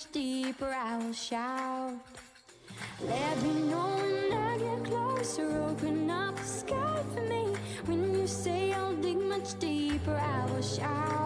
much deeper, I will shout. Let me know when I get closer, open up the sky for me. When you say I'll dig much deeper, I will shout.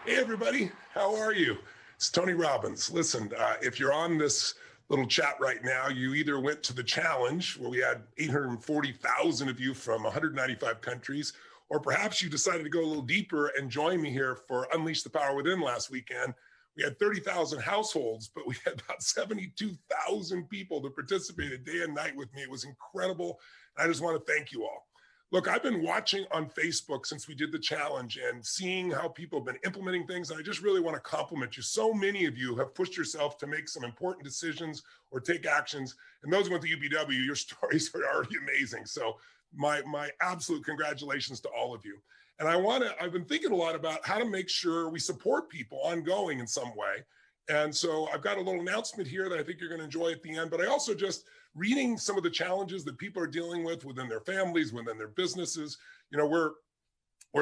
Hey, everybody. How are you? It's Tony Robbins. Listen, if you're on this little chat right now, you either went to the challenge where we had 840,000 of you from 195 countries, or perhaps you decided to go a little deeper and join me here for Unleash the Power Within last weekend. we had 30,000 households, but we had about 72,000 people that participated day and night with me. It was incredible. And I just want to thank you all. Look, I've been watching on Facebook since we did the challenge and seeing how people have been implementing things. And I just really want to compliment you. So many of you have pushed yourself to make some important decisions or take actions. And those who went to UPW, your stories are already amazing. So my absolute congratulations to all of you. And I've been thinking a lot about how to make sure we support people ongoing in some way. And so I've got a little announcement here that I think you're going to enjoy at the end, but I also just reading some of the challenges that people are dealing with within their families, within their businesses. You know, where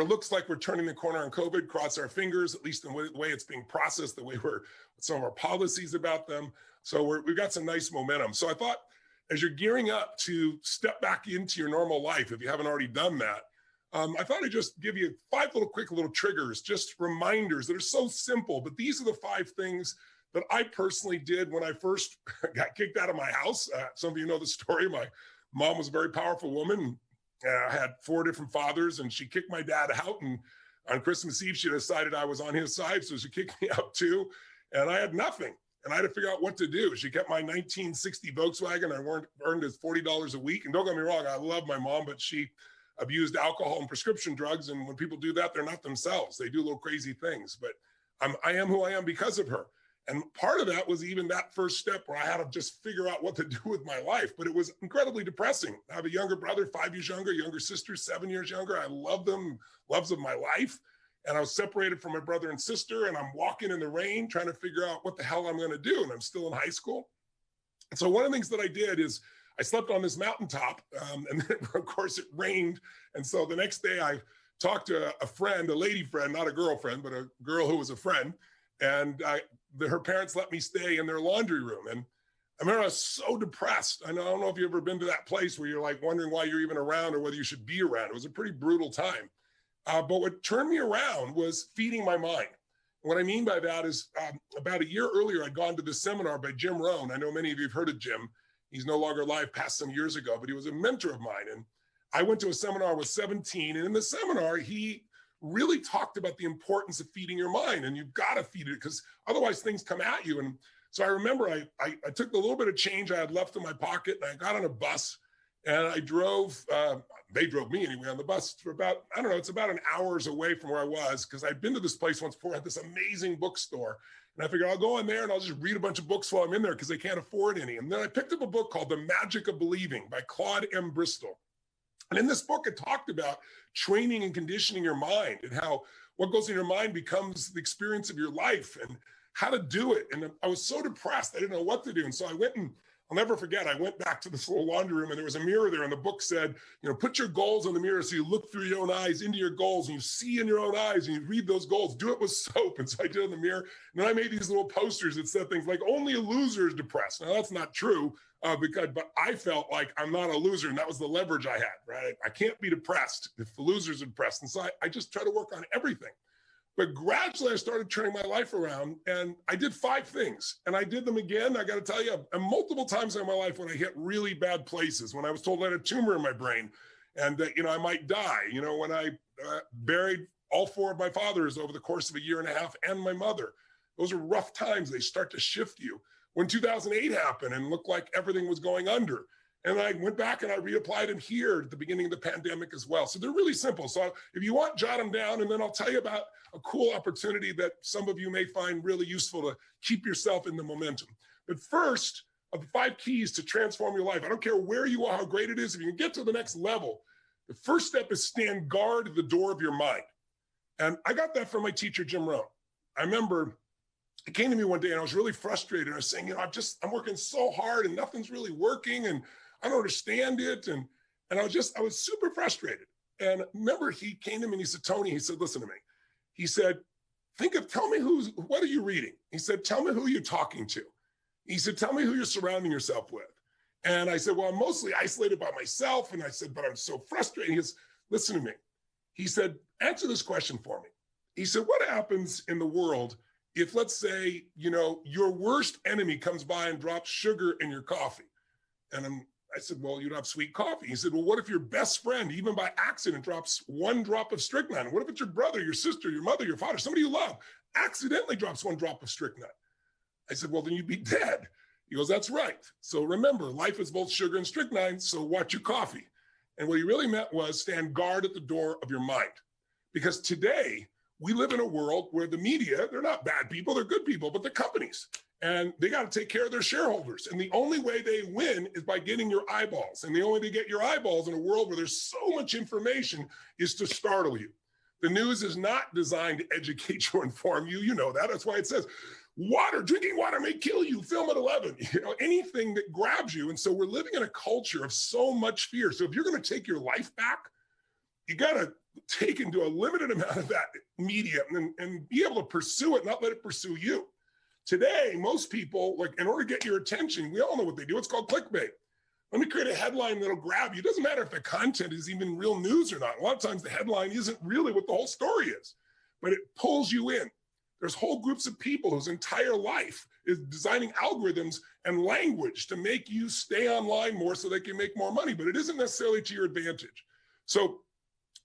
it looks like we're turning the corner on COVID, cross our fingers, at least in the way it's being processed, the way we're some of our policies about them. So we've got some nice momentum. So I thought as you're gearing up to step back into your normal life, if you haven't already done that, I thought I'd just give you 5 quick little triggers, just reminders that are so simple, but these are the 5 things that I personally did when I first got kicked out of my house. Some of you know the story. My mom was a very powerful woman. I had 4 different fathers, and she kicked my dad out. And on Christmas Eve, she decided I was on his side, so she kicked me out too. And I had nothing, and I had to figure out what to do. She kept my 1960 Volkswagen. I earned as $40 a week. And don't get me wrong, I love my mom, but she abused alcohol and prescription drugs. And when people do that, they're not themselves. They do little crazy things. But I am who I am because of her. And part of that was even that first step where I had to just figure out what to do with my life. But it was incredibly depressing. I have a younger brother, 5 years younger sister, 7 years younger. I love them, loves of my life. And I was separated from my brother and sister, and I'm walking in the rain trying to figure out what the hell I'm going to do. And I'm still in high school. And so one of the things that I did is I slept on this mountaintop, and then of course it rained. And so the next day I talked to a friend, a lady friend, not a girlfriend, but a girl who was a friend. And her parents let me stay in their laundry room. And I remember I was so depressed. I don't know if you've ever been to that place where you're like wondering why you're even around or whether you should be around. It was a pretty brutal time. But what turned me around was feeding my mind. What I mean by that is about a year earlier, I'd gone to this seminar by Jim Rohn. I know many of you have heard of Jim. He's no longer alive, passed some years ago, but he was a mentor of mine. And I went to a seminar with 17. And in the seminar, he really talked about the importance of feeding your mind. And you've got to feed it because otherwise things come at you. And so I remember I took the little bit of change I had left in my pocket, and I got on a bus, and I drove, they drove me anyway on the bus for about, I don't know, it's about an hour's away from where I was, because I'd been to this place once before, at this amazing bookstore. And I figured I'll go in there and I'll just read a bunch of books while I'm in there because they can't afford any. And then I picked up a book called The Magic of Believing by Claude M. Bristol. And in this book, it talked about training and conditioning your mind and how what goes in your mind becomes the experience of your life and how to do it. And I was so depressed, I didn't know what to do. And so I went and I'll never forget, I went back to this little laundry room and there was a mirror there, and the book said, you know, put your goals on the mirror so you look through your own eyes into your goals and you see in your own eyes and you read those goals. Do it with soap. And so I did it in the mirror. And then I made these little posters that said things like, only a loser is depressed. Now that's not true, but I felt like I'm not a loser, and that was the leverage I had, right? I can't be depressed if the losers are depressed. And so I just try to work on everything. But gradually I started turning my life around, and I did 5 things, and I did them again. I got to tell you, multiple times in my life when I hit really bad places, when I was told I had a tumor in my brain and that, I might die, when I buried all 4 of my fathers over the course of a year and a half and my mother. Those are rough times. They start to shift you. When 2008 happened and looked like everything was going under, and I went back and I reapplied them here at the beginning of the pandemic as well. So they're really simple. So if you want, jot them down, and then I'll tell you about a cool opportunity that some of you may find really useful to keep yourself in the momentum. But first, of the 5 keys to transform your life, I don't care where you are, how great it is, if you can get to the next level, the first step is stand guard at the door of your mind. And I got that from my teacher, Jim Rohn. I remember it came to me one day and I was really frustrated. I was saying, I'm working so hard and nothing's really working and I don't understand it. And I was super frustrated. And remember, he came to me and he said, Tony, he said, listen to me. He said, tell me what are you reading? He said, tell me who you're talking to. He said, tell me who you're surrounding yourself with. And I said, well, I'm mostly isolated by myself. And I said, but I'm so frustrated. He goes, listen to me. He said, answer this question for me. He said, what happens in the world if, let's say, your worst enemy comes by and drops sugar in your coffee? And I said, well, you don't have sweet coffee. He said, well, what if your best friend, even by accident, drops 1 drop of strychnine? What if it's your brother, your sister, your mother, your father, somebody you love? accidentally drops one drop of strychnine. I said, well, then you'd be dead. He goes, that's right. So remember, life is both sugar and strychnine, so watch your coffee. And what he really meant was stand guard at the door of your mind. Because today, we live in a world where the media, they're not bad people, they're good people, but they're companies. And they got to take care of their shareholders. And the only way they win is by getting your eyeballs. And the only way they get your eyeballs in a world where there's so much information is to startle you. The news is not designed to educate you or inform you. You know that. That's why it says, drinking water may kill you, film at 11, anything that grabs you. And so we're living in a culture of so much fear. So if you're going to take your life back, you got to take into a limited amount of that media and be able to pursue it, not let it pursue you. Today, most people, like in order to get your attention, we all know what they do. It's called clickbait. Let me create a headline that'll grab you. It doesn't matter if the content is even real news or not. A lot of times the headline isn't really what the whole story is, but it pulls you in. There's whole groups of people whose entire life is designing algorithms and language to make you stay online more so they can make more money, but it isn't necessarily to your advantage. So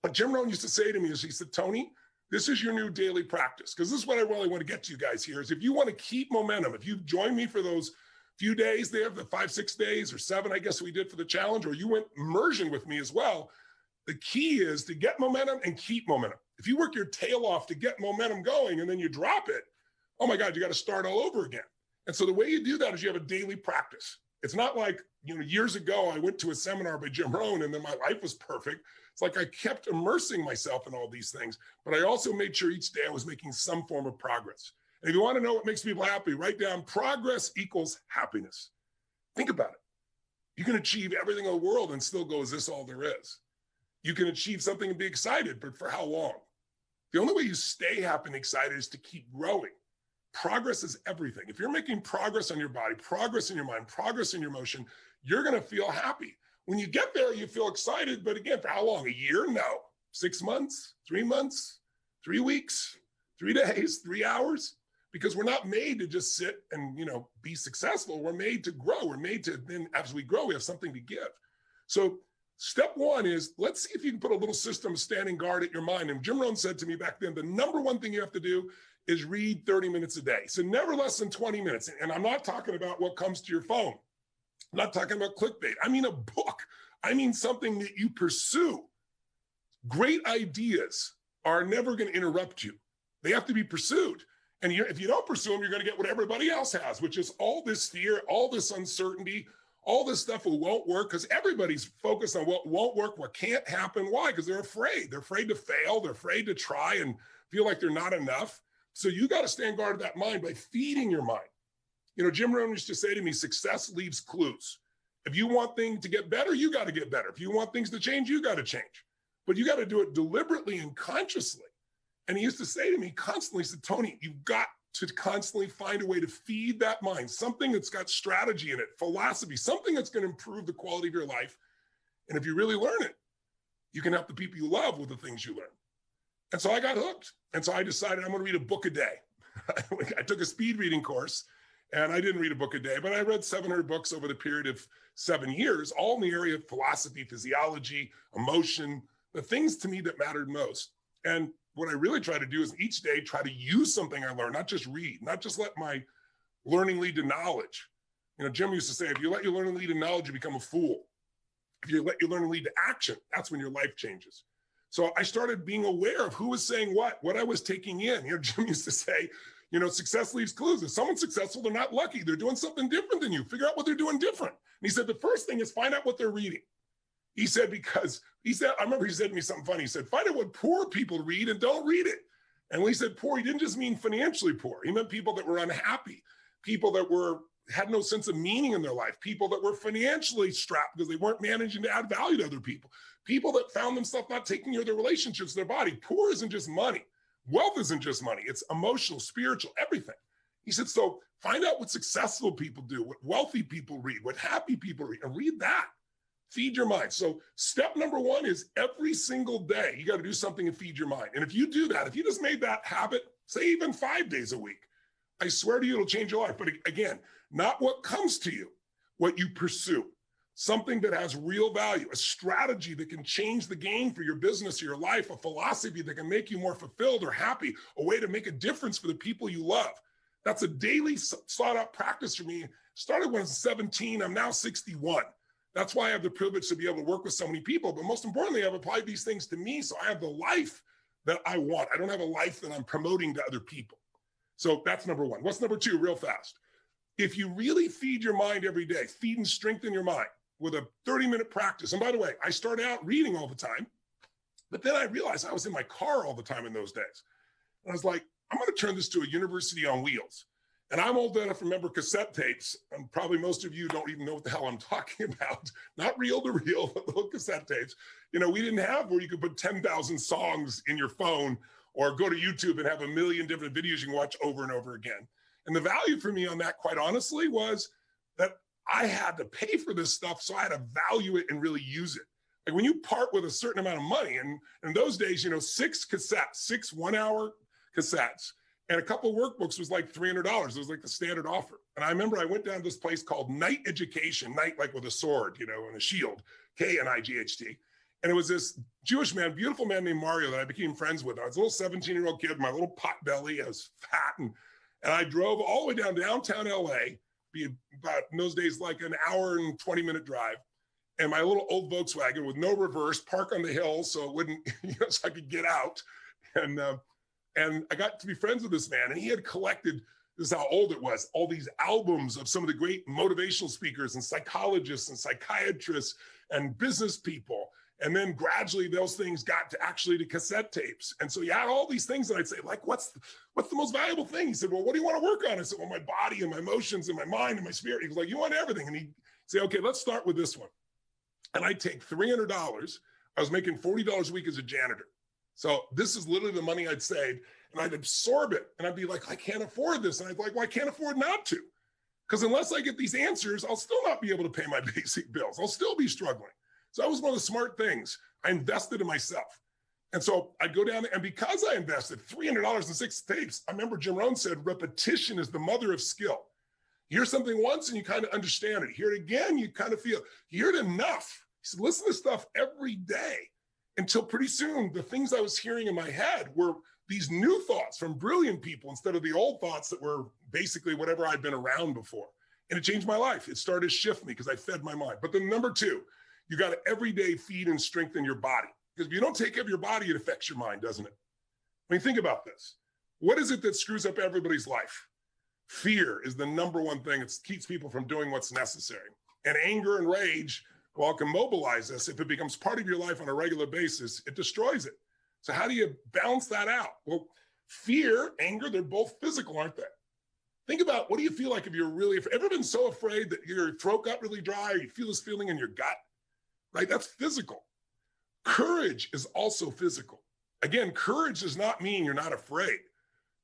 what Jim Rohn used to say to me is, he said, Tony, this is your new daily practice. Because this is what I really want to get to you guys here is if you want to keep momentum, if you've joined me for those few days there, the 5, 6 days or 7, I guess we did for the challenge, or you went immersion with me as well, the key is to get momentum and keep momentum. If you work your tail off to get momentum going and then you drop it, oh my God, you got to start all over again. And so the way you do that is you have a daily practice. It's not like, years ago, I went to a seminar by Jim Rohn and then my life was perfect. It's like I kept immersing myself in all these things, but I also made sure each day I was making some form of progress. And if you want to know what makes people happy, write down progress equals happiness. Think about it. You can achieve everything in the world and still go, is this all there is? You can achieve something and be excited, but for how long? The only way you stay happy and excited is to keep growing. Progress is everything. If you're making progress on your body, progress in your mind, progress in your emotion, you're going to feel happy. When you get there, you feel excited, but again, for how long? A year? No. 6 months, 3 months, 3 weeks, 3 days, 3 hours? Because we're not made to just sit and, be successful. We're made to grow. We're made to, then as we grow, we have something to give. So step one is, let's see if you can put a little system standing guard at your mind. And Jim Rohn said to me back then, the number one thing you have to do is read 30 minutes a day. So never less than 20 minutes. And I'm not talking about what comes to your phone. I'm not talking about clickbait. I mean a book. I mean something that you pursue. Great ideas are never going to interrupt you. They have to be pursued. And if you don't pursue them, you're going to get what everybody else has, which is all this fear, all this uncertainty, all this stuff that won't work, because everybody's focused on what won't work, what can't happen. Why? Because they're afraid. They're afraid to fail. They're afraid to try and feel like they're not enough. So you got to stand guard of that mind by feeding your mind. Jim Rohn used to say to me, success leaves clues. If you want things to get better, you got to get better. If you want things to change, you got to change. But you got to do it deliberately and consciously. And he used to say to me constantly, he said, Tony, you've got to constantly find a way to feed that mind, something that's got strategy in it, philosophy, something that's going to improve the quality of your life. And if you really learn it, you can help the people you love with the things you learn. And so I got hooked. And so I decided I'm going to read a book a day. I took a speed reading course and I didn't read a book a day, but I read 700 books over the period of 7 years, all in the area of philosophy, physiology, emotion, the things to me that mattered most. And what I really try to do is each day try to use something I learned, not just read, not just let my learning lead to knowledge. Jim used to say, if you let your learning lead to knowledge, you become a fool. If you let your learning lead to action, that's when your life changes. So I started being aware of who was saying what I was taking in. Jim used to say, success leaves clues. If someone's successful, they're not lucky. They're doing something different than you. Figure out what they're doing different. And he said, the first thing is find out what they're reading. He said, I remember he said to me something funny. He said, find out what poor people read and don't read it. And when he said poor, he didn't just mean financially poor. He meant people that were unhappy, people that had no sense of meaning in their life, people that were financially strapped because they weren't managing to add value to other people, people that found themselves not taking care of their relationships, their body. Poor isn't just money. Wealth isn't just money. It's emotional, spiritual, everything. He said, so find out what successful people do, what wealthy people read, what happy people read, and read that. Feed your mind. So step number one is every single day, you got to do something to feed your mind. And if you do that, if you just made that habit, say even 5 days a week, I swear to you, it'll change your life. But again, not what comes to you, what you pursue. something that has real value, a strategy that can change the game for your business or your life, a philosophy that can make you more fulfilled or happy, a way to make a difference for the people you love. That's a daily sought out practice for me. Started when I was 17, I'm now 61. That's why I have the privilege to be able to work with so many people. But most importantly, I've applied these things to me. So I have the life that I want. I don't have a life that I'm promoting to other people. So that's number one. What's number two, real fast? If you really feed your mind every day, feed and strengthen your mind with a 30-minute practice. And by the way, I started out reading all the time, but then I realized I was in my car all the time in those days. And I was like, I'm going to turn this to a university on wheels. And I'm old enough to remember cassette tapes, and probably most of you don't even know what the hell I'm talking about. Not reel to reel, but little cassette tapes. You know, we didn't have where you could put 10,000 songs in your phone or go to YouTube and have a million different videos you can watch over and over again. And the value for me on that, quite honestly, was that I had to pay for this stuff, so I had to value it and really use it. Like when you part with a certain amount of money, and in those days, you know, 6 cassettes, 6 1-hour cassettes, and a couple of workbooks was like $300. It was like the standard offer. And I remember I went down to this place called Knight Education, Knight like with a sword, you know, and a shield, Knight. And it was this Jewish man, beautiful man named Mario that I became friends with. I was a little 17-year-old kid, my little pot belly, I was fat. And I drove all the way down downtown LA, be about in those days like an hour and 20-minute drive. And my little old Volkswagen with no reverse, park on the hill so it wouldn't, you know, so I could get out. And I got to be friends with this man, and he had collected, this is how old it was, all these albums of some of the great motivational speakers and psychologists and psychiatrists and business people. And then gradually those things got to actually to cassette tapes. And so he had all these things, and I'd say, like, what's the most valuable thing? He said, well, what do you want to work on? I said, well, my body and my emotions and my mind and my spirit. He was like, you want everything. And he'd say, okay, let's start with this one. And I'd take $300. I was making $40 a week as a janitor. So this is literally the money I'd save, and I'd absorb it. And I'd be like, I can't afford this. And I'd be like, well, I can't afford not to. Because unless I get these answers, I'll still not be able to pay my basic bills. I'll still be struggling. So that was one of the smart things. I invested in myself. And so I'd go down there, and because I invested $300 in 6 tapes, I remember Jim Rohn said, repetition is the mother of skill. You hear something once and you kind of understand it. You hear it again, you kind of feel, you hear it enough. He said, listen to stuff every day. Until pretty soon, the things I was hearing in my head were these new thoughts from brilliant people instead of the old thoughts that were basically whatever I'd been around before. And it changed my life. It started to shift me because I fed my mind. But then number 2, you got to every day feed and strengthen your body. Because if you don't take care of your body, it affects your mind, doesn't it? I mean, think about this. What is it that screws up everybody's life? Fear is the number one thing that keeps people from doing what's necessary. And anger and rage, while it can mobilize us, if it becomes part of your life on a regular basis, it destroys it. So how do you balance that out? Well, fear, anger, they're both physical, aren't they? Think about, what do you feel like if you're really, ever been so afraid that your throat got really dry, or you feel this feeling in your gut, right? That's physical. Courage is also physical. Again, courage does not mean you're not afraid.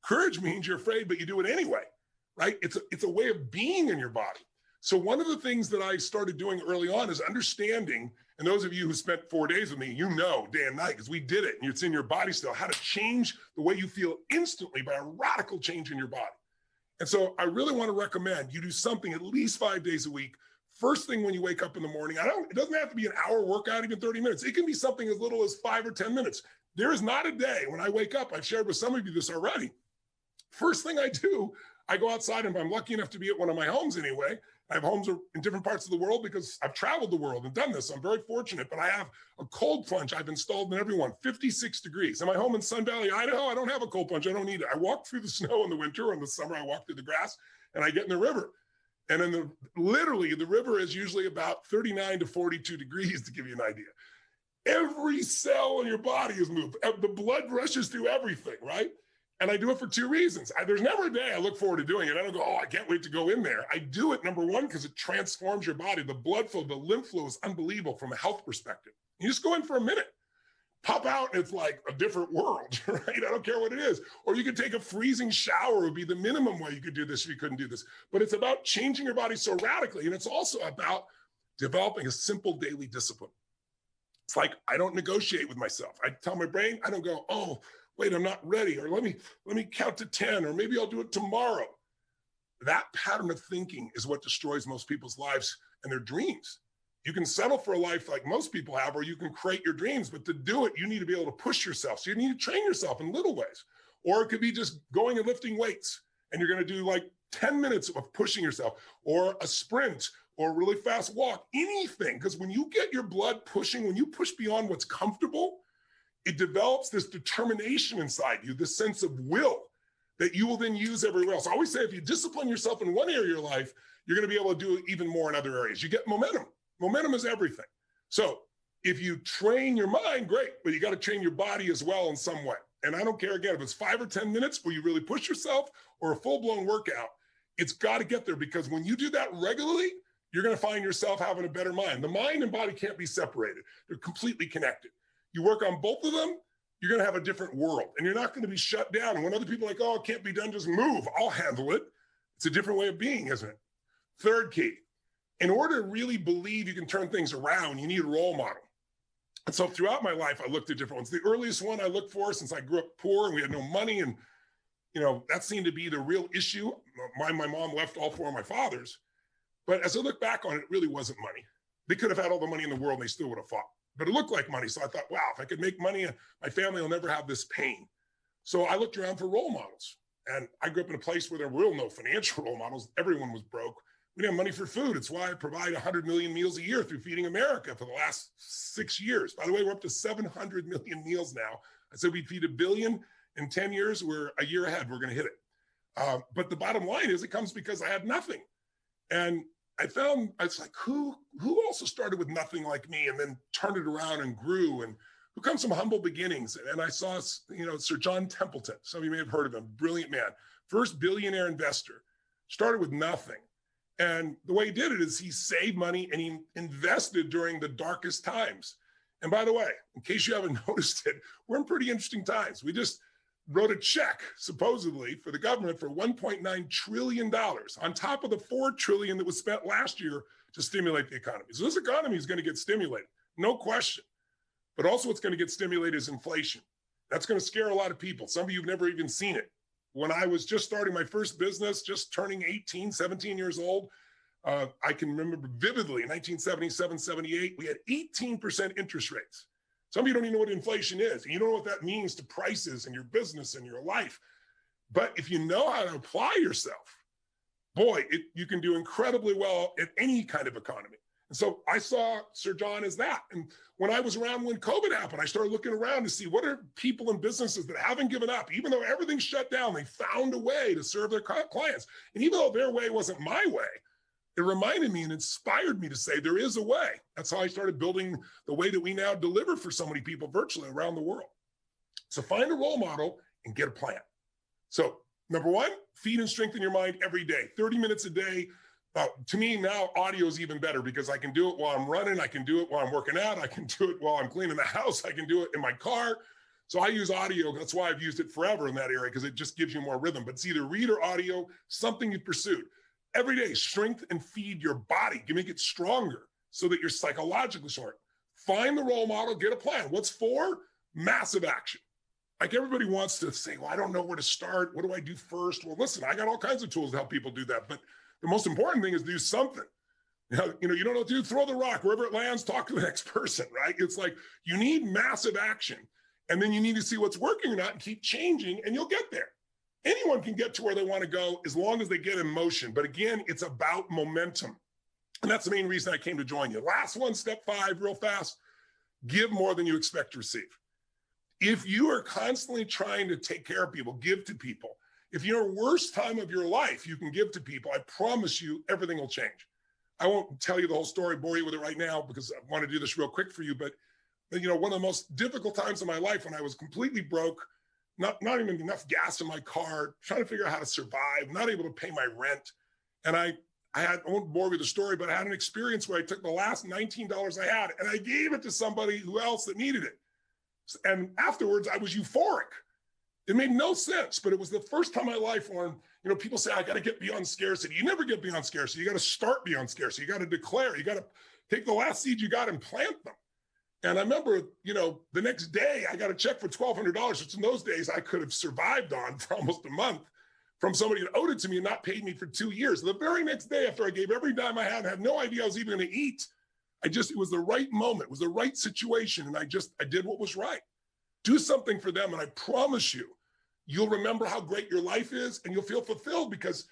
Courage means you're afraid, but you do it anyway, right? It's a way of being in your body. So one of the things that I started doing early on is understanding, and those of you who spent 4 days with me, you know, day and night, because we did it, and it's in your body still, how to change the way you feel instantly by a radical change in your body. And so I really want to recommend you do something at least 5 days a week. First thing when you wake up in the morning, it doesn't have to be an hour workout, even 30 minutes. It can be something as little as 5 or 10 minutes. There is not a day when I wake up, I've shared with some of you this already. First thing I do, I go outside, and if I'm lucky enough to be at one of my homes anyway, I have homes in different parts of the world because I've traveled the world and done this. I'm very fortunate, but I have a cold plunge I've installed in everyone, 56 degrees. Am I home in Sun Valley, Idaho? I don't have a cold plunge. I don't need it. I walk through the snow in the winter, or in the summer, I walk through the grass, and I get in the river. And then literally the river is usually about 39 to 42 degrees, to give you an idea. Every cell in your body is moved. The blood rushes through everything, right? And I do it for 2 reasons. There's never a day I look forward to doing it. I don't go, oh, I can't wait to go in there. I do it, number 1, because it transforms your body. The blood flow, the lymph flow is unbelievable from a health perspective. You just go in for a minute, pop out, and it's like a different world, right? I don't care what it is. Or you could take a freezing shower, would be the minimum way you could do this if you couldn't do this. But it's about changing your body so radically. And it's also about developing a simple daily discipline. It's like, I don't negotiate with myself. I tell my brain, I don't go, oh, wait, I'm not ready, or let me count to 10, or maybe I'll do it tomorrow. That pattern of thinking is what destroys most people's lives and their dreams. You can settle for a life like most people have, or you can create your dreams, but to do it, you need to be able to push yourself. So you need to train yourself in little ways. Or it could be just going and lifting weights, and you're going to do like 10 minutes of pushing yourself, or a sprint, or a really fast walk, anything. Because when you get your blood pushing, when you push beyond what's comfortable, it develops this determination inside you, this sense of will that you will then use everywhere else. I always say, if you discipline yourself in one area of your life, you're going to be able to do even more in other areas. You get momentum. Momentum is everything. So if you train your mind, great, but you got to train your body as well in some way. And I don't care, again, if it's 5 or 10 minutes where you really push yourself or a full-blown workout, it's got to get there, because when you do that regularly, you're going to find yourself having a better mind. The mind and body can't be separated. They're completely connected. You work on both of them, you're going to have a different world, and you're not going to be shut down. And when other people are like, oh, it can't be done, just move. I'll handle it. It's a different way of being, isn't it? Third key, in order to really believe you can turn things around, you need a role model. And so throughout my life, I looked at different ones. The earliest one I looked for, since I grew up poor and we had no money, and that seemed to be the real issue. My mom left all 4 of my fathers. But as I look back on it, it really wasn't money. They could have had all the money in the world and they still would have fought. But it looked like money. So I thought, wow, if I could make money, my family will never have this pain. So I looked around for role models. And I grew up in a place where there were no financial role models. Everyone was broke. We didn't have money for food. It's why I provide 100 million meals a year through Feeding America for the last 6 years. By the way, we're up to 700 million meals now. I said we'd feed 1 billion in 10 years. We're a year ahead. We're going to hit it. But the bottom line is, it comes because I had nothing. And I found, it's like, who also started with nothing like me and then turned it around and grew, and who comes from humble beginnings. And I saw, Sir John Templeton. Some of you may have heard of him. Brilliant man. First billionaire investor. Started with nothing. And the way he did it is he saved money and he invested during the darkest times. And by the way, in case you haven't noticed it, we're in pretty interesting times. We just wrote a check, supposedly, for the government for $1.9 trillion on top of the $4 trillion that was spent last year to stimulate the economy. So this economy is going to get stimulated, no question. But also what's going to get stimulated is inflation. That's going to scare a lot of people. Some of you have never even seen it. When I was just starting my first business, just turning 18, 17 years old, I can remember vividly in 1977, 78, we had 18% interest rates. Some of you don't even know what inflation is. And you don't know what that means to prices in your business and your life. But if you know how to apply yourself, boy, you can do incredibly well at any kind of economy. And so I saw Sir John as that. And when I was around when COVID happened, I started looking around to see what are people and businesses that haven't given up. Even though everything's shut down, they found a way to serve their clients. And even though their way wasn't my way, it reminded me and inspired me to say there is a way. That's how I started building the way that we now deliver for so many people virtually around the world. So find a role model and get a plan. So number one, feed and strengthen your mind every day, 30 minutes a day. To me now, audio is even better because I can do it while I'm running. I can do it while I'm working out. I can do it while I'm cleaning the house. I can do it in my car. So I use audio. That's why I've used it forever in that area, because it just gives you more rhythm. But it's either read or audio, something you've pursued. Every day, strength and feed your body. You make it stronger so that you're psychologically smart. Find the role model, get a plan. What's for? Massive action. Like everybody wants to say, well, I don't know where to start. What do I do first? Well, listen, I got all kinds of tools to help people do that. But the most important thing is do something. You don't know what to do, throw the rock. Wherever it lands, talk to the next person, right? It's like you need massive action. And then you need to see what's working or not and keep changing, and you'll get there. Anyone can get to where they want to go as long as they get in motion. But again, it's about momentum. And that's the main reason I came to join you. Last one, step 5, real fast. Give more than you expect to receive. If you are constantly trying to take care of people, give to people. If you're worst time of your life, you can give to people. I promise you, everything will change. I won't tell you the whole story, bore you with it right now, because I want to do this real quick for you. But one of the most difficult times of my life, when I was completely broke, not even enough gas in my car, trying to figure out how to survive, not able to pay my rent. And I won't bore you with the story, but I had an experience where I took the last $19 I had and I gave it to somebody else that needed it. And afterwards, I was euphoric. It made no sense, but it was the first time in my life when, people say, I got to get beyond scarcity. You never get beyond scarcity. You got to start beyond scarcity. You got to declare. You got to take the last seed you got and plant them. And I remember, the next day I got a check for $1,200, which in those days I could have survived on for almost a month, from somebody that owed it to me and not paid me for 2 years. The very next day after I gave every dime I had no idea I was even going to eat, It was the right moment. It was the right situation. And I did what was right. Do something for them. And I promise you, you'll remember how great your life is and you'll feel fulfilled because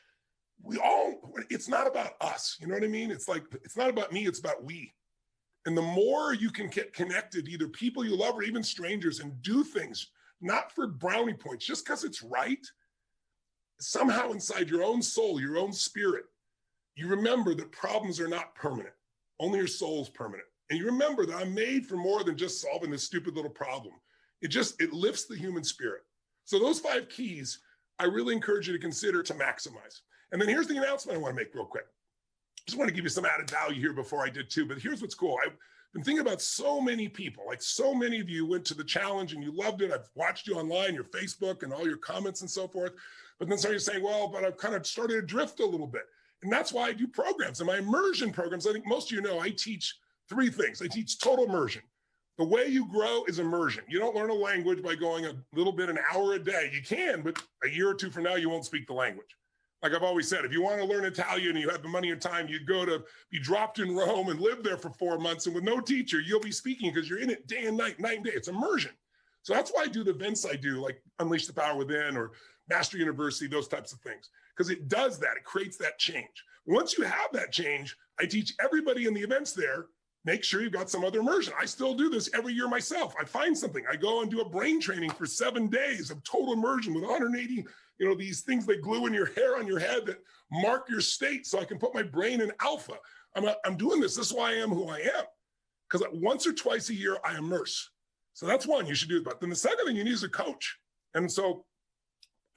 it's not about us. You know what I mean? It's like, it's not about me, it's about we. And the more you can get connected, either people you love or even strangers, and do things, not for brownie points, just because it's right, somehow inside your own soul, your own spirit, you remember that problems are not permanent. Only your soul's permanent. And you remember that I'm made for more than just solving this stupid little problem. It lifts the human spirit. So those 5 keys, I really encourage you to consider to maximize. And then here's the announcement I want to make real quick. Just want to give you some added value here before I did too, but here's what's cool. I've been thinking about so many people, like so many of you went to the challenge and you loved it. I've watched you online, your Facebook and all your comments and so forth. But then some of you saying, well, but I've kind of started to drift a little bit. And that's why I do programs. And my immersion programs, I think most of you know, I teach 3 things. I teach total immersion. The way you grow is immersion. You don't learn a language by going a little bit, an hour a day. You can, but a year or 2 from now, you won't speak the language. Like I've always said, if you want to learn Italian and you have the money and time, you go to be dropped in Rome and live there for 4 months. And with no teacher, you'll be speaking because you're in it day and night, night and day. It's immersion. So that's why I do the events I do, like Unleash the Power Within or Master University, those types of things, because it does that. It creates that change. Once you have that change, I teach everybody in the events there, make sure you've got some other immersion. I still do this every year myself. I find something. I go and do a brain training for 7 days of total immersion with 180, these things they glue in your hair on your head that mark your state so I can put my brain in alpha. I'm doing this. This is why I am who I am. Because once or twice a year, I immerse. So that's one you should do. But then the second thing you need is a coach. And so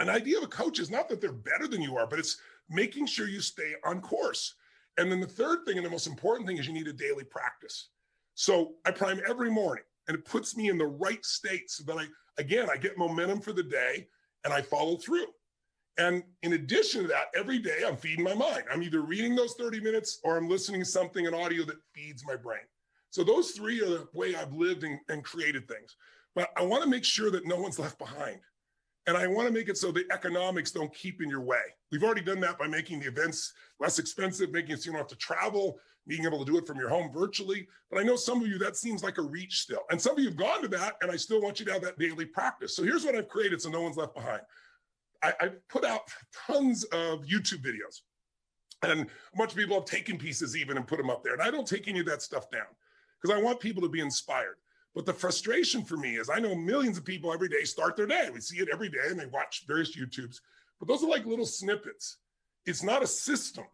an idea of a coach is not that they're better than you are, but it's making sure you stay on course. And then the third thing and the most important thing is you need a daily practice. So I prime every morning and it puts me in the right state so that I get momentum for the day and I follow through. And in addition to that, every day I'm feeding my mind. I'm either reading those 30 minutes or I'm listening to something, an audio that feeds my brain. So those 3 are the way I've lived and created things. But I want to make sure that no one's left behind. And I want to make it so the economics don't keep in your way. We've already done that by making the events less expensive, making it so you don't have to travel, being able to do it from your home virtually. But I know some of you, that seems like a reach still. And some of you have gone to that, and I still want you to have that daily practice. So here's what I've created so no one's left behind. I put out tons of YouTube videos. And a bunch of people have taken pieces even and put them up there. And I don't take any of that stuff down because I want people to be inspired. But the frustration for me is I know millions of people every day start their day. We see it every day and they watch various YouTubes, but those are like little snippets. It's not a system.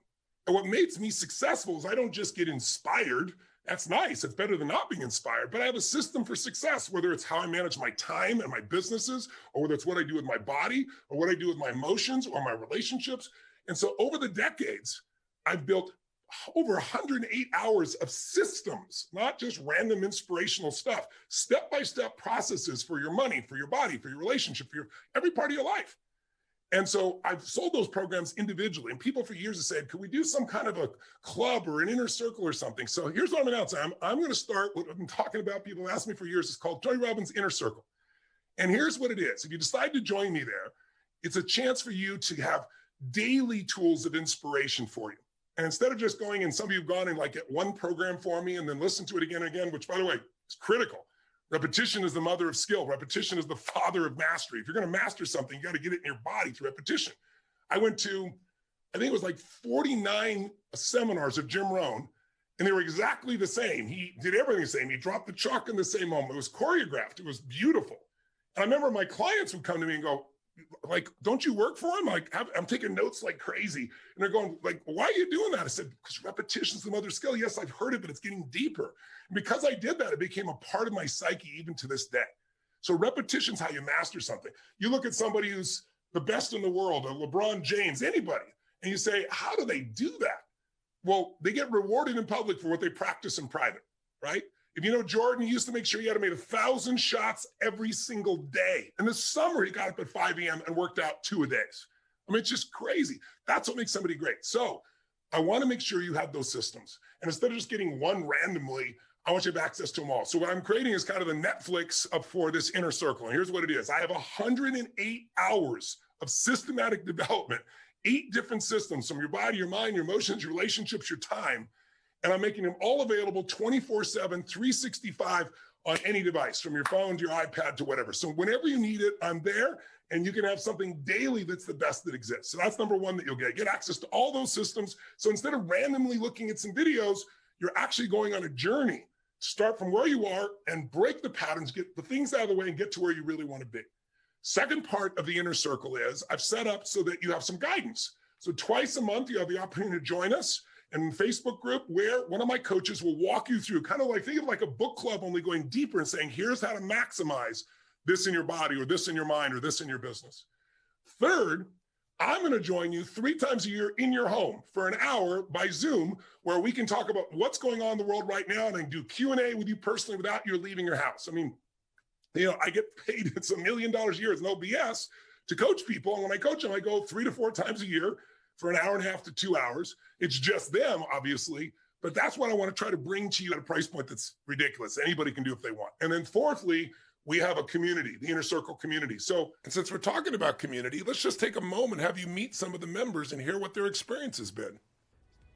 And what makes me successful is I don't just get inspired. That's nice. It's better than not being inspired, but I have a system for success, whether it's how I manage my time and my businesses, or whether it's what I do with my body, or what I do with my emotions or my relationships. And so over the decades, I've built over 108 hours of systems, not just random inspirational stuff, step-by-step processes for your money, for your body, for your relationship, for every part of your life. And so I've sold those programs individually, and people for years have said, could we do some kind of a club or an inner circle or something? So here's what I'm announcing. I'm going to start what I've been talking about. People ask me for years. It's called Tony Robbins Inner Circle. And here's what it is. If you decide to join me there, it's a chance for you to have daily tools of inspiration for you. And instead of just going, and some of you have gone and like get one program for me and then listen to it again and again, which by the way, is critical. Repetition is the mother of skill. Repetition is the father of mastery. If you're going to master something, you got to get it in your body through repetition. I went to, I think it was like 49 seminars of Jim Rohn, and they were exactly the same. He did everything the same. He dropped the chalk in the same moment. It was choreographed. It was beautiful. And I remember my clients would come to me and go, like, don't you work for him? Like, I'm taking notes like crazy. And they're going, like, why are you doing that? I said, because repetition is the mother of skill. Yes, I've heard it, but it's getting deeper. And because I did that, it became a part of my psyche even to this day. So repetition is how you master something. You look at somebody who's the best in the world, or LeBron James, anybody, and you say, how do they do that? Well, they get rewarded in public for what they practice in private, right? If you know Jordan, he used to make sure he had to make 1,000 shots every single day. In the summer, he got up at 5 a.m. and worked out 2 a days. I mean, it's just crazy. That's what makes somebody great. So I want to make sure you have those systems. And instead of just getting one randomly, I want you to have access to them all. So what I'm creating is kind of the Netflix for this inner circle. And here's what it is. I have 108 hours of systematic development, 8 different systems from your body, your mind, your emotions, your relationships, your time. And I'm making them all available 24/7, 365 on any device, from your phone to your iPad to whatever. So whenever you need it, I'm there, and you can have something daily that's the best that exists. So that's number one that you'll get access to all those systems. So instead of randomly looking at some videos, you're actually going on a journey. Start from where you are and break the patterns, get the things out of the way, and get to where you really want to be. Second part of the inner circle is I've set up so that you have some guidance. So twice a month, you have the opportunity to join us in a Facebook group where one of my coaches will walk you through, kind of like, think of like a book club, only going deeper and saying, here's how to maximize this in your body, or this in your mind, or this in your business. Third, I'm going to join you 3 times a year in your home for an hour by Zoom, where we can talk about what's going on in the world right now, and I can do Q&A with you personally without you leaving your house. I mean, I get paid, it's $1 million a year, it's no BS, to coach people. And when I coach them, I go 3 to 4 times a year for an hour and a half to 2 hours. It's just them, obviously, but that's what I want to try to bring to you at a price point that's ridiculous. Anybody can do if they want. And then fourthly, we have a community, the Inner Circle community. So since we're talking about community, let's just take a moment, have you meet some of the members and hear what their experience has been.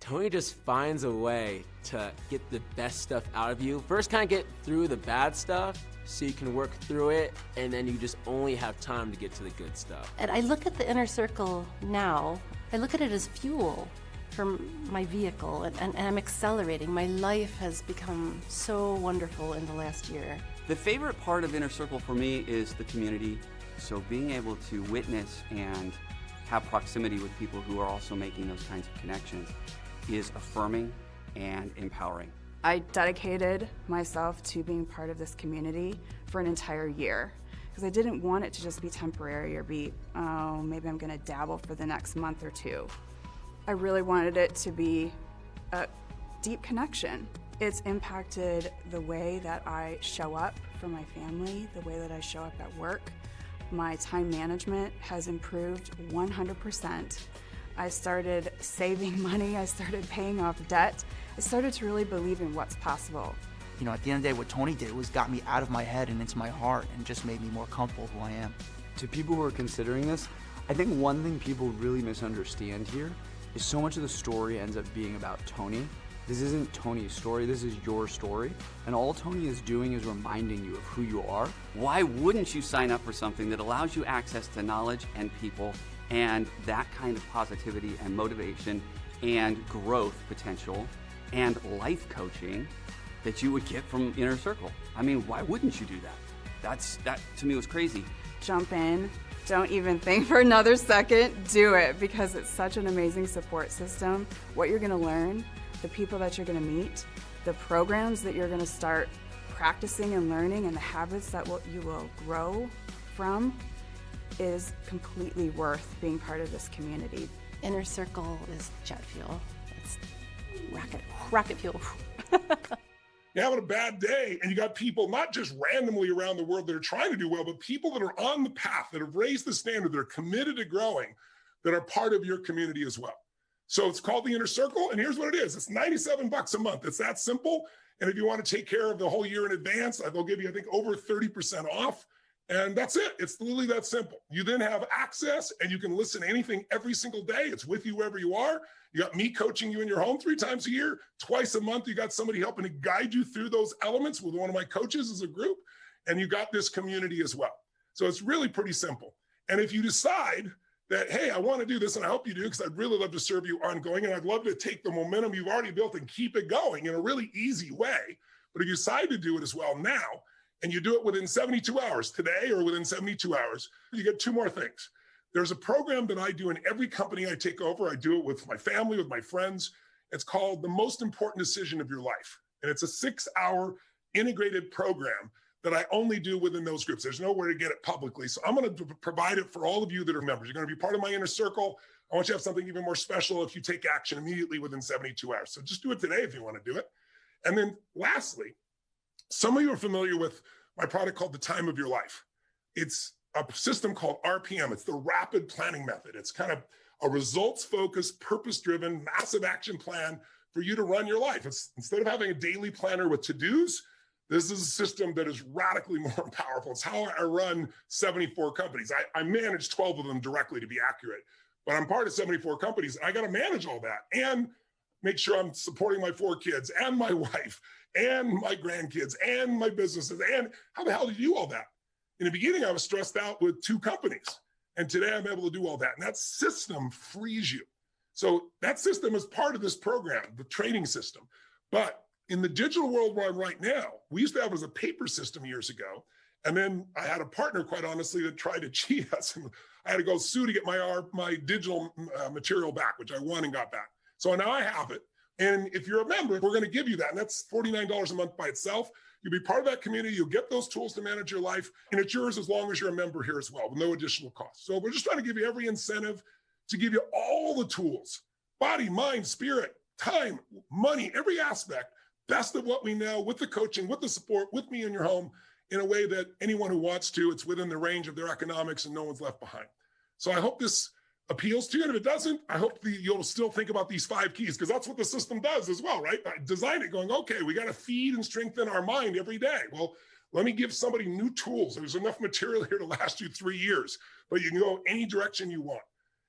Tony just finds a way to get the best stuff out of you. First, kind of get through the bad stuff so you can work through it, and then you just only have time to get to the good stuff. And I look at the Inner Circle now, I look at it as fuel for my vehicle, and I'm accelerating. My life has become so wonderful in the last year. The favorite part of Inner Circle for me is the community. So being able to witness and have proximity with people who are also making those kinds of connections is affirming and empowering. I dedicated myself to being part of this community for an entire year, because I didn't want it to just be temporary or be, oh, maybe I'm going to dabble for the next month or two. I really wanted it to be a deep connection. It's impacted the way that I show up for my family, the way that I show up at work. My time management has improved 100%. I started saving money, I started paying off debt. I started to really believe in what's possible. You know, at the end of the day, what Tony did was got me out of my head and into my heart, and just made me more comfortable who I am. To people who are considering this, I think one thing people really misunderstand here is so much of the story ends up being about Tony. This isn't Tony's story, this is your story. And all Tony is doing is reminding you of who you are. Why wouldn't you sign up for something that allows you access to knowledge and people and that kind of positivity and motivation and growth potential and life coaching that you would get from Inner Circle? I mean, why wouldn't you do that? That to me was crazy. Jump in, don't even think for another second, do it, because it's such an amazing support system. What you're gonna learn, the people that you're gonna meet, the programs that you're gonna start practicing and learning, and the habits that you will grow from is completely worth being part of this community. Inner Circle is jet fuel. It's rocket fuel. You're having a bad day, and you got people not just randomly around the world that are trying to do well, but people that are on the path, that have raised the standard, that are committed to growing, that are part of your community as well. So it's called the Inner Circle, and here's what it is. It's $97 a month. It's that simple. And if you want to take care of the whole year in advance, they'll give you, I think, over 30% off. And that's it. It's literally that simple. You then have access, and you can listen to anything every single day. It's with you wherever you are. You got me coaching you in your home 3 times a year. Twice a month, you got somebody helping to guide you through those elements with one of my coaches as a group. And you got this community as well. So it's really pretty simple. And if you decide that, hey, I want to do this, and I hope you do, because I'd really love to serve you ongoing, and I'd love to take the momentum you've already built and keep it going in a really easy way. But if you decide to do it as well now, and you do it within 72 hours, today or within 72 hours, you get 2 more things. There's a program that I do in every company I take over. I do it with my family, with my friends. It's called The Most Important Decision of Your Life. And it's a 6-hour integrated program that I only do within those groups. There's nowhere to get it publicly. So I'm going to provide it for all of you that are members. You're going to be part of my Inner Circle. I want you to have something even more special if you take action immediately within 72 hours. So just do it today if you want to do it. And then lastly, some of you are familiar with my product called The Time of Your Life. It's a system called RPM. It's the rapid planning method. It's kind of a results-focused, purpose-driven, massive action plan for you to run your life. It's, instead of having a daily planner with to-dos, this is a system that is radically more powerful. It's how I run 74 companies. I manage 12 of them directly, to be accurate, but I'm part of 74 companies. And I got to manage all that. And make sure I'm supporting my 4 kids and my wife and my grandkids and my businesses. And how the hell do you do all that? In the beginning, I was stressed out with 2 companies. And today I'm able to do all that. And that system frees you. So that system is part of this program, the training system. But in the digital world where I'm right now, we used to have it as a paper system years ago. And then I had a partner, quite honestly, that tried to cheat us. And I had to go sue to get my digital material back, which I won and got back. So now I have it. And if you're a member, we're going to give you that. And that's $49 a month by itself. You'll be part of that community. You'll get those tools to manage your life. And it's yours as long as you're a member here as well, with no additional cost. So we're just trying to give you every incentive to give you all the tools, body, mind, spirit, time, money, every aspect, best of what we know, with the coaching, with the support, with me in your home, in a way that anyone who wants to, it's within the range of their economics and no one's left behind. So I hope this appeals to you. And if it doesn't, I hope you'll still think about these 5 keys, because that's what the system does as well, right? I designed it going, okay, we got to feed and strengthen our mind every day. Well, let me give somebody new tools. There's enough material here to last you 3 years, but you can go any direction you want.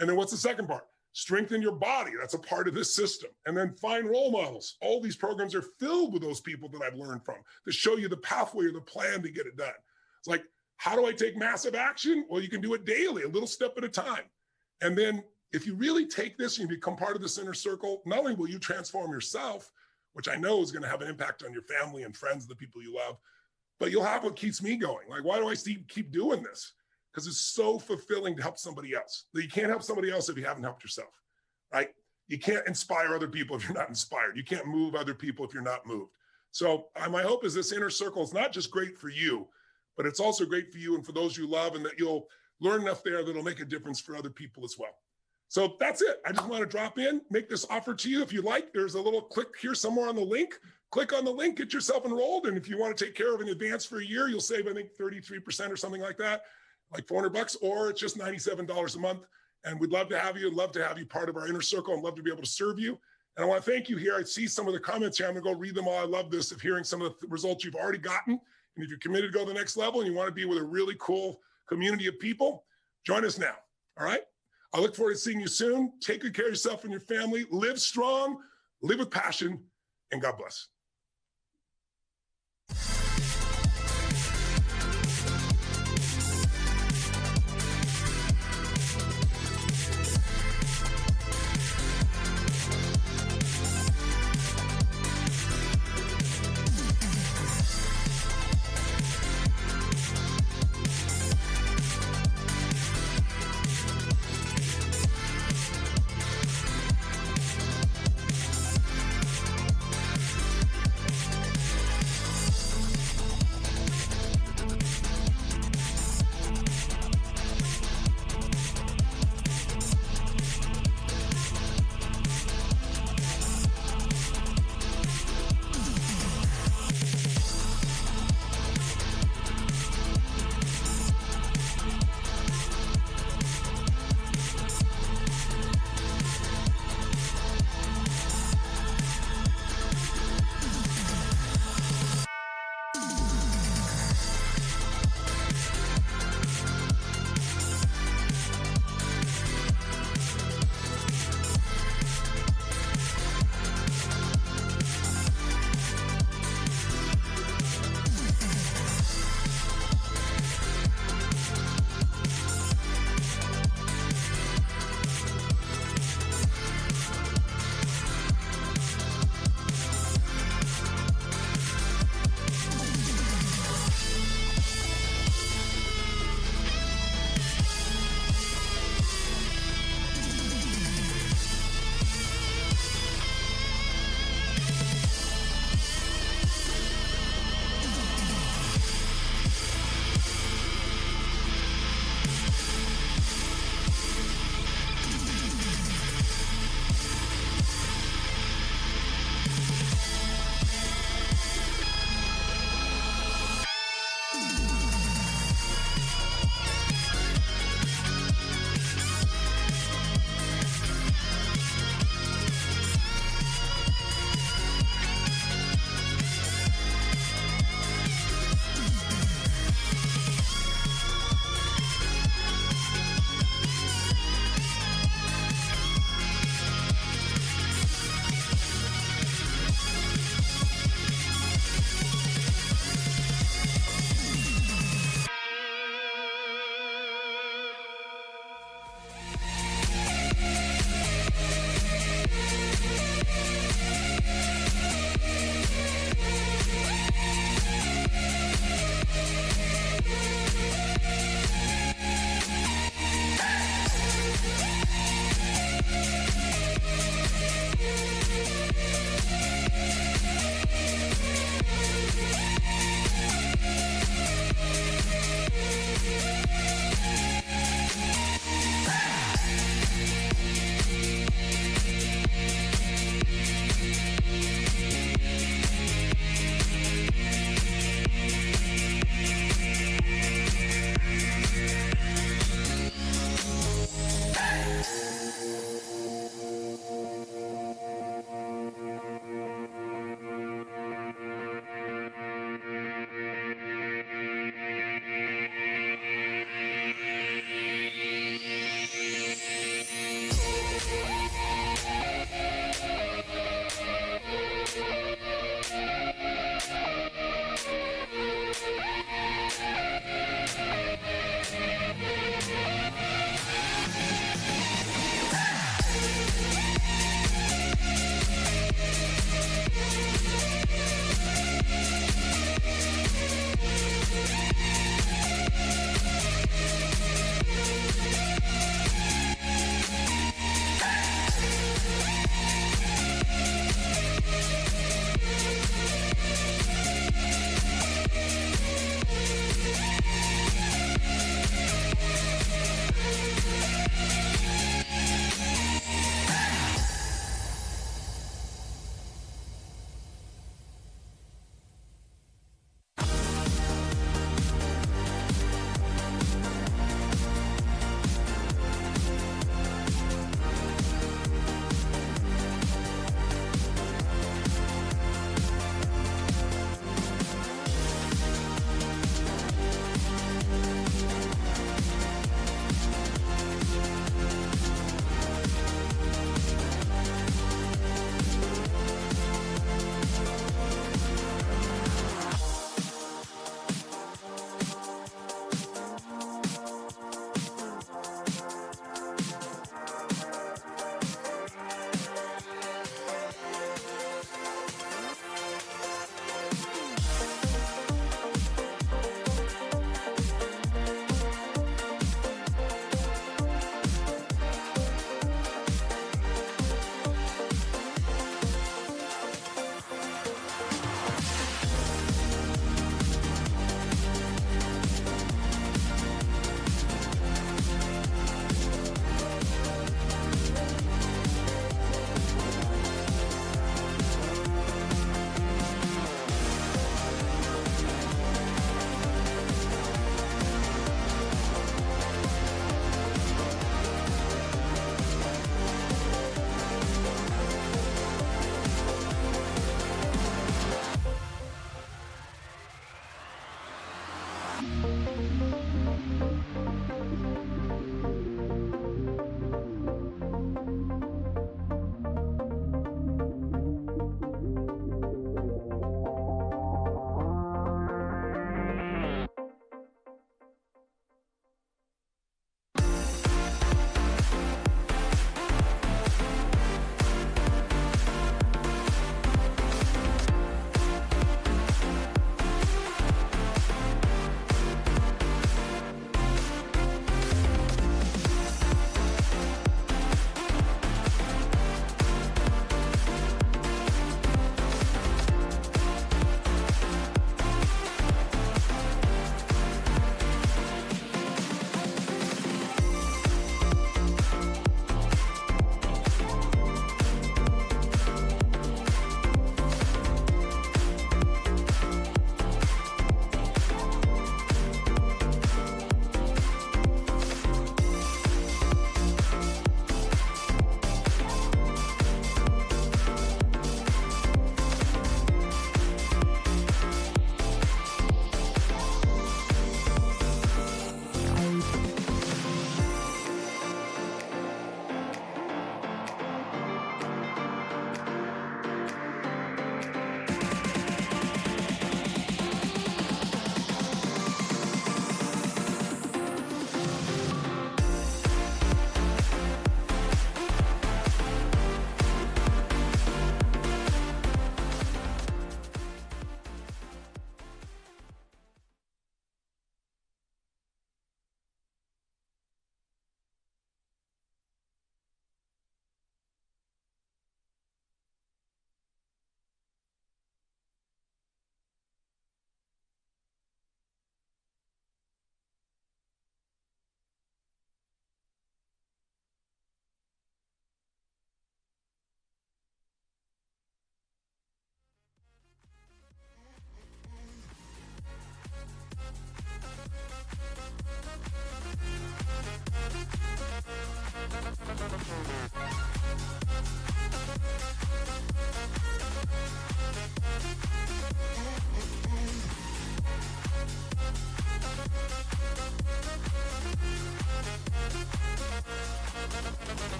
And then what's the second part? Strengthen your body. That's a part of this system. And then find role models. All these programs are filled with those people that I've learned from to show you the pathway or the plan to get it done. It's like, how do I take massive action? Well, you can do it daily, a little step at a time. And then if you really take this and you become part of this inner circle, not only will you transform yourself, which I know is going to have an impact on your family and friends, the people you love, but you'll have what keeps me going. Like, why do I keep doing this? Because it's so fulfilling to help somebody else. You can't help somebody else if you haven't helped yourself, right? You can't inspire other people if you're not inspired. You can't move other people if you're not moved. So my hope is this inner circle is not just great for you, but it's also great for you and for those you love, and that you'll learn enough there that'll make a difference for other people as well. So that's it. I just want to drop in, make this offer to you. If you like, there's a little click here somewhere on the link. Click on the link, get yourself enrolled. And if you want to take care of an advance for a year, you'll save, I think, 33% or something like that, like $400, or it's just $97 a month. And we'd love to have you, and love to have you part of our inner circle, and love to be able to serve you. And I want to thank you here. I see some of the comments here. I'm going to go read them all. I love this, of hearing some of the results you've already gotten. And if you're committed to go to the next level and you want to be with a really cool community of people, join us now. All right. I look forward to seeing you soon. Take good care of yourself and your family. Live strong, live with passion, and God bless.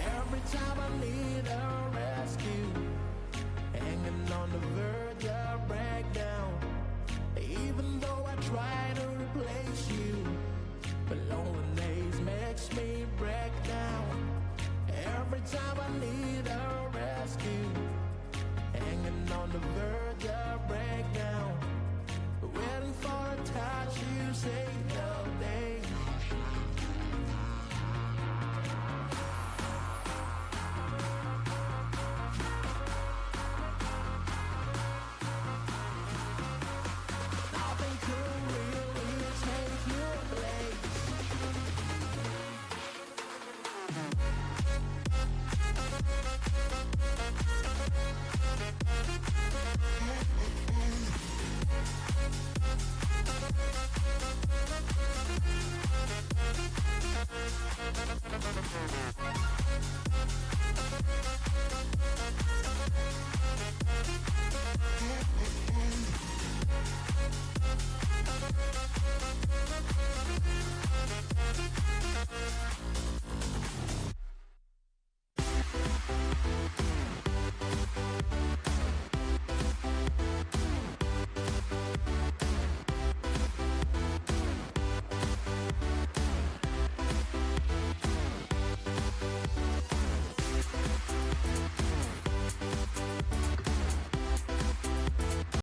Every time I need a rescue, hanging on the verge of breakdown. Even though I try